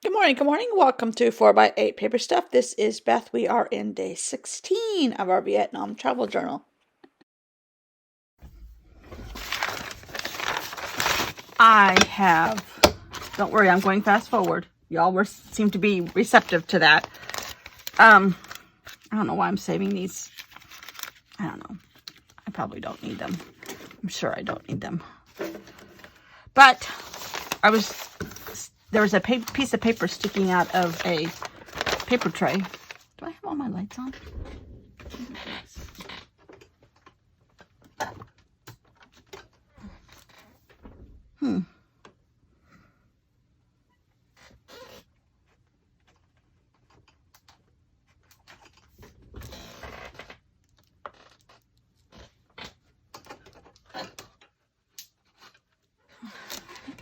Good morning, good morning. Welcome to 4x8 Paper Stuff. This is Beth. We are in day 16 of our Vietnam travel journal. Don't worry, I'm going fast forward. Y'all seem to be receptive to that. I don't know why I'm saving these. I don't know. I probably don't need them. I'm sure I don't need them. But there was a piece of paper sticking out of a paper tray. Do I have all my lights on?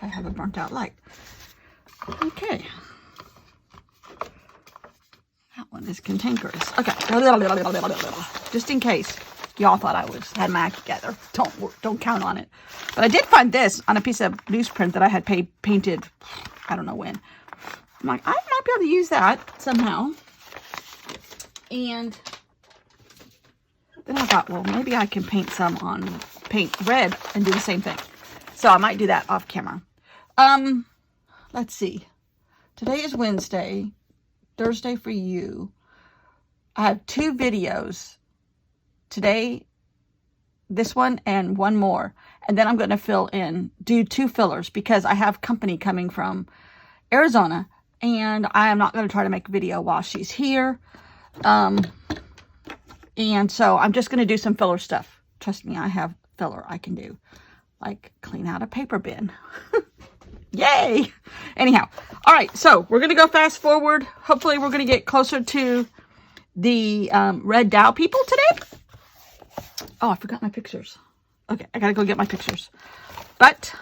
I have a burnt out light. Okay. That one is cantankerous. Okay. Just in case y'all thought I had my act together. Don't count on it. But I did find this on a piece of newsprint that I had painted, I don't know when. I'm like, I might be able to use that somehow. And then I thought, well, maybe I can paint red and do the same thing. So I might do that off camera. Let's see. Today is Wednesday, Thursday for you. I have 2 videos today, this one and one more. And then I'm going to do 2 fillers because I have company coming from Arizona and I am not going to try to make a video while she's here. And so I'm just going to do some filler stuff. Trust me, I have filler I can do. Like clean out a paper bin. Yay! Anyhow, all right, so we're going to go fast forward. Hopefully we're going to get closer to the Red Dao people today. Oh, I forgot my pictures. Okay, I got to go get my pictures. But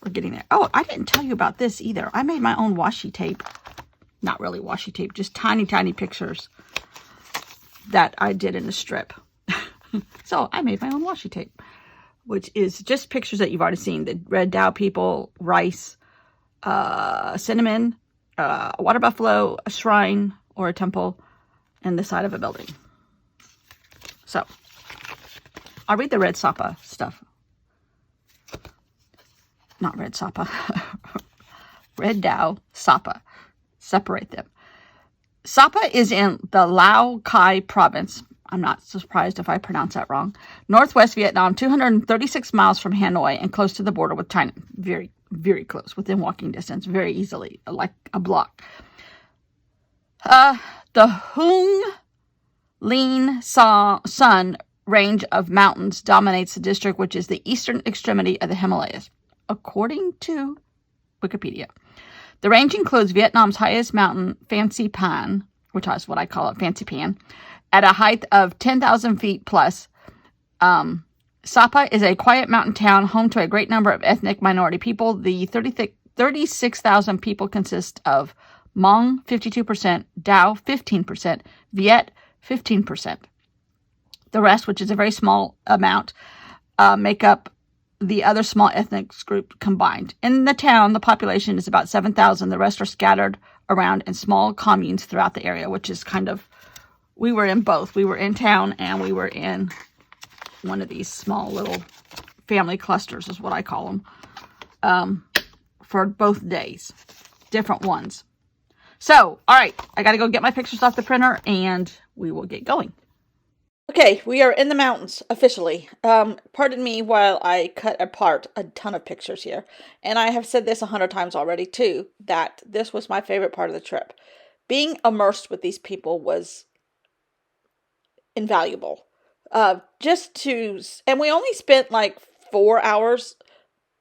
we're getting there. Oh, I didn't tell you about this either. I made my own washi tape. Not really washi tape, just tiny, tiny pictures that I did in the strip. So I made my own washi tape, which is just pictures that you've already seen. The Red Dao people, rice, cinnamon, a water buffalo, a shrine or a temple, and the side of a building. So I'll read the Red Sapa stuff. Not Red Sapa. Red Dao, Sapa. Separate them. Sapa is in the Lao Cai province. I'm not surprised if I pronounce that wrong. Northwest Vietnam, 236 miles from Hanoi and close to the border with China. Very, very close, within walking distance, very easily, like a block. The Hung Lin Sun range of mountains dominates the district, which is the eastern extremity of the Himalayas, according to Wikipedia. The range includes Vietnam's highest mountain, Fancy Pan, which is what I call it, Fancy Pan, at a height of 10,000 feet plus. Sapa is a quiet mountain town home to a great number of ethnic minority people. The 36,000 people consist of Hmong, 52%, Dao, 15%, Viet, 15%. The rest, which is a very small amount, make up the other small ethnic group combined. In the town, the population is about 7,000. The rest are scattered around in small communes throughout the area, which is kind of, we were in both. We were in town and we were in one of these small little family clusters is what I call them, for both days, different ones. So, all right, I got to go get my pictures off the printer and we will get going. Okay, we are in the mountains, officially. Pardon me while I cut apart a ton of pictures here. And I have said this 100 times already, too, that this was my favorite part of the trip. Being immersed with these people was invaluable. And we only spent like 4 hours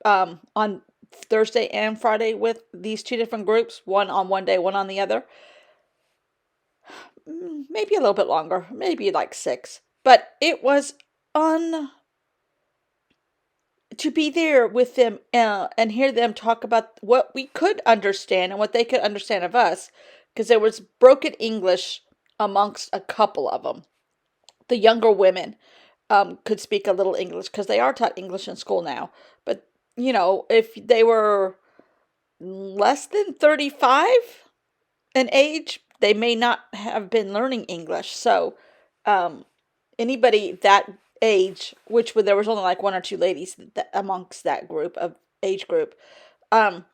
on Thursday and Friday with these 2 different groups. One on one day, one on the other. Maybe a little bit longer, maybe like 6. But it was to be there with them and hear them talk about what we could understand and what they could understand of us, because there was broken English amongst a couple of them. The younger women could speak a little English because they are taught English in school now. But, if they were less than 35 in age, they may not have been learning English. So, um, anybody that age, which there was only like one or two ladies amongst that group of age group, um,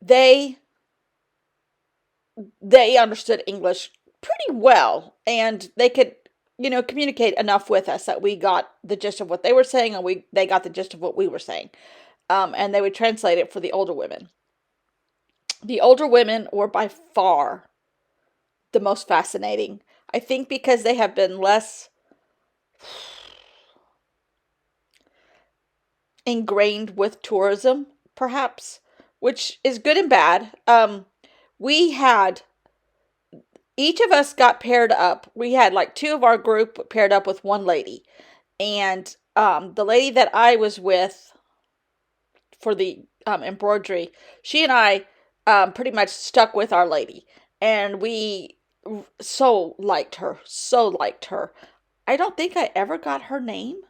they they understood English pretty well, and they could, communicate enough with us that we got the gist of what they were saying, and they got the gist of what we were saying. And they would translate it for the older women. The older women were by far the most fascinating. I think because they have been less ingrained with tourism, perhaps, which is good and bad. We had each of us got paired up. We had like two of our group paired up with one lady, and the lady that I was with for the embroidery, she and I pretty much stuck with our lady, and we so liked her, so liked her. I don't think I ever got her name.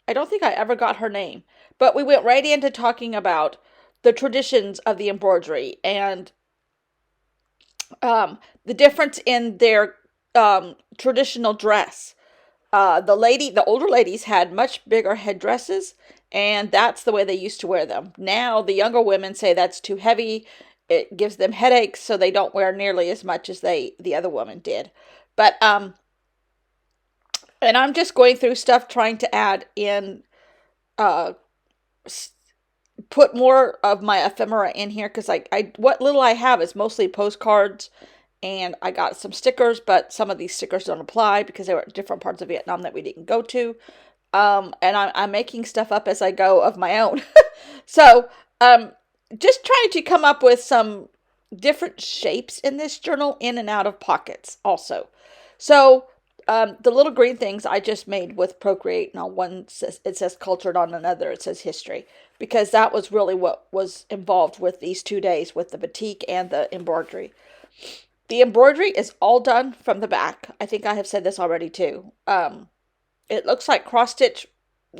I don't think I ever got her name, but we went right into talking about the traditions of the embroidery and the difference in their traditional dress. The older ladies had much bigger headdresses, and that's the way they used to wear them. Now the younger women say that's too heavy. It gives them headaches, so they don't wear nearly as much as the other women did. But and I'm just going through stuff trying to add in, uh, put more of my ephemera in here because I what little I have is mostly postcards, and I got some stickers, but some of these stickers don't apply because they were at different parts of Vietnam that we didn't go to. And I'm making stuff up as I go of my own. So, just trying to come up with some different shapes in this journal, in and out of pockets also. So, the little green things I just made with Procreate. Now, one says, it says cultured, on another it says history, because that was really what was involved with these 2 days with the batik and the embroidery. The embroidery is all done from the back. I think I have said this already too. It looks like cross stitch,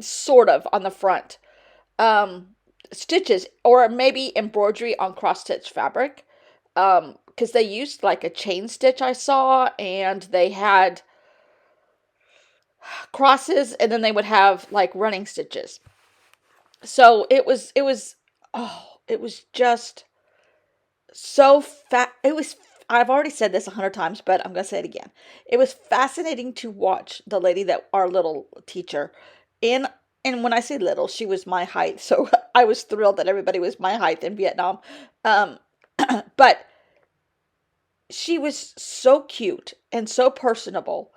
sort of, on the front. Stitches, or maybe embroidery on cross stitch fabric. Because they used like a chain stitch I saw, and they had crosses, and then they would have like running stitches. So it was just so fat. I've already said this 100 times, but I'm going to say it again. It was fascinating to watch the lady, that our little teacher, in, and when I say little, she was my height. So I was thrilled that everybody was my height in Vietnam. Um, but she was so cute and so personable.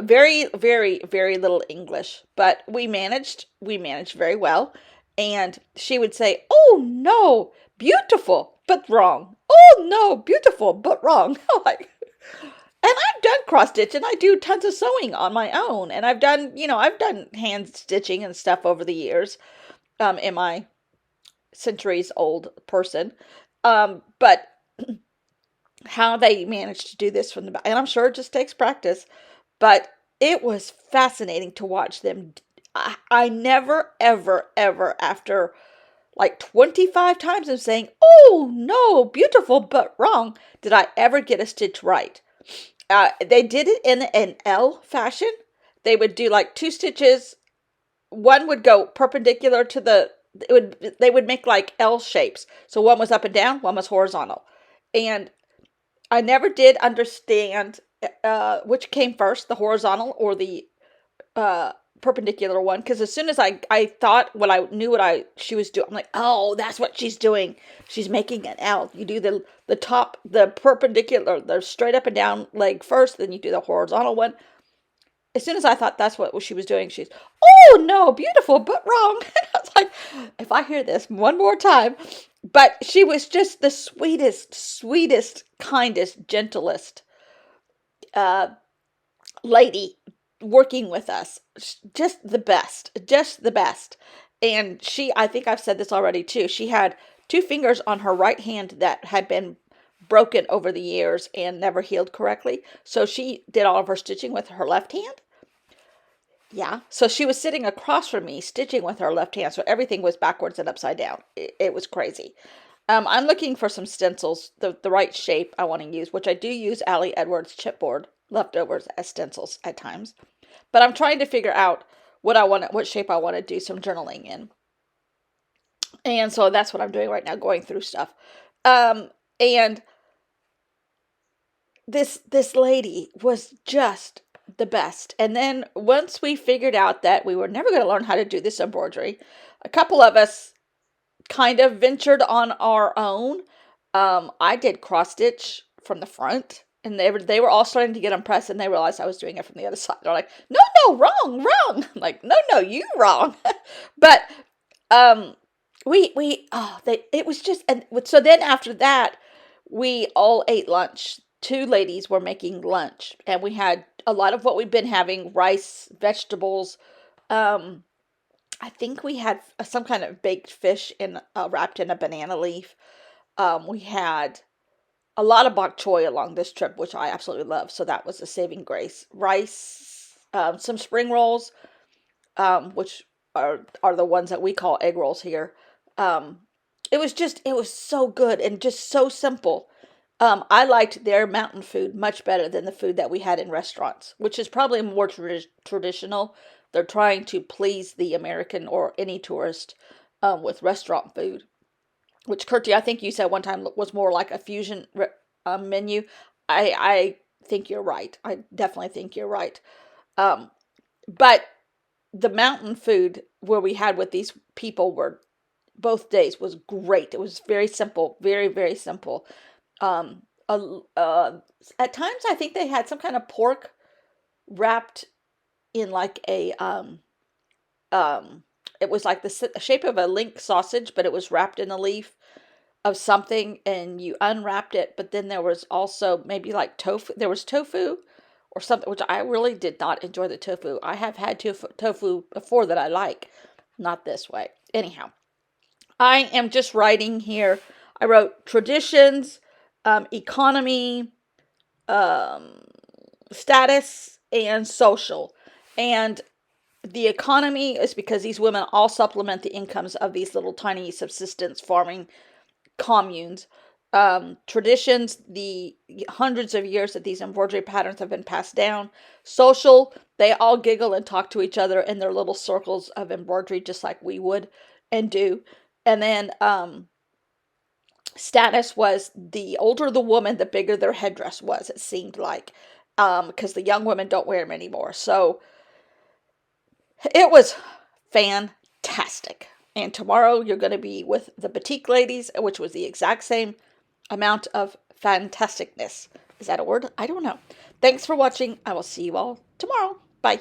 Very, very, very little English, but we managed very well. And she would say, "Oh no, beautiful, but wrong. Oh no, beautiful, but wrong." Like, and I've done cross stitch, and I do tons of sewing on my own. And I've done hand stitching and stuff over the years, in my centuries old person. But how they managed to do this from the back, and I'm sure it just takes practice, but it was fascinating to watch them. I never, ever, ever, after like 25 times of saying, "Oh no, beautiful, but wrong," did I ever get a stitch right. They did it in an L fashion. They would do like two stitches. One would go perpendicular to they would make like L shapes. So one was up and down, one was horizontal. And I never did understand which came first, the horizontal or the uh, perpendicular one. Because as soon as I thought she was doing, I'm like, oh, that's what she's doing. She's making an L. You do the top, the perpendicular, the straight up and down leg first, then you do the horizontal one. As soon as I thought that's what she was doing, she's, "Oh no, beautiful, but wrong." And I was like, if I hear this one more time. But she was just the sweetest, sweetest, kindest, gentlest uh, lady working with us. Just the best, just the best. And I think I've said this already too, she had two fingers on her right hand that had been broken over the years and never healed correctly. So she did all of her stitching with her left hand. Yeah. So she was sitting across from me, stitching with her left hand. So everything was backwards and upside down. It was crazy. I'm looking for some stencils, the right shape I want to use, which I do use Allie Edwards chipboard leftovers as stencils at times. But I'm trying to figure out what shape I want to do some journaling in. And so that's what I'm doing right now, going through stuff. And this lady was just the best. And then once we figured out that we were never going to learn how to do this embroidery, a couple of us kind of ventured on our own. I did cross stitch from the front, and they were all starting to get impressed, and they realized I was doing it from the other side. They're like, "No, no, wrong." I'm like, "No, no, you wrong." But it was just, and so then after that, we all ate lunch. Two ladies were making lunch, and we had a lot of what we've been having: rice, vegetables. I think we had some kind of baked fish wrapped in a banana leaf. We had a lot of bok choy along this trip, which I absolutely love. So that was a saving grace. Rice, some spring rolls, which are the ones that we call egg rolls here. It was so good and just so simple. I liked their mountain food much better than the food that we had in restaurants, which is probably more traditional. They're trying to please the American or any tourist with restaurant food, which Kurti, I think you said one time was more like a fusion menu. I think you're right. I definitely think you're right. But the mountain food where we had with these people were both days was great. It was very simple, very, very simple. Um, at times, I think they had some kind of pork wrapped in like it was like the shape of a link sausage, but it was wrapped in a leaf of something, and you unwrapped it. But then there was also maybe like tofu. There was tofu or something, which I really did not enjoy the tofu. I have had tofu before that I like, not this way. Anyhow, I am just writing here. I wrote traditions, economy, status, and social. And the economy is because these women all supplement the incomes of these little tiny subsistence farming communes. Traditions, the hundreds of years that these embroidery patterns have been passed down. Social, they all giggle and talk to each other in their little circles of embroidery, just like we would and do. And then status was the older the woman, the bigger their headdress was, it seemed like, because the young women don't wear them anymore. So it was fantastic. And tomorrow you're going to be with the Batik ladies, which was the exact same amount of fantasticness. Is that a word? I don't know. Thanks for watching. I will see you all tomorrow. Bye.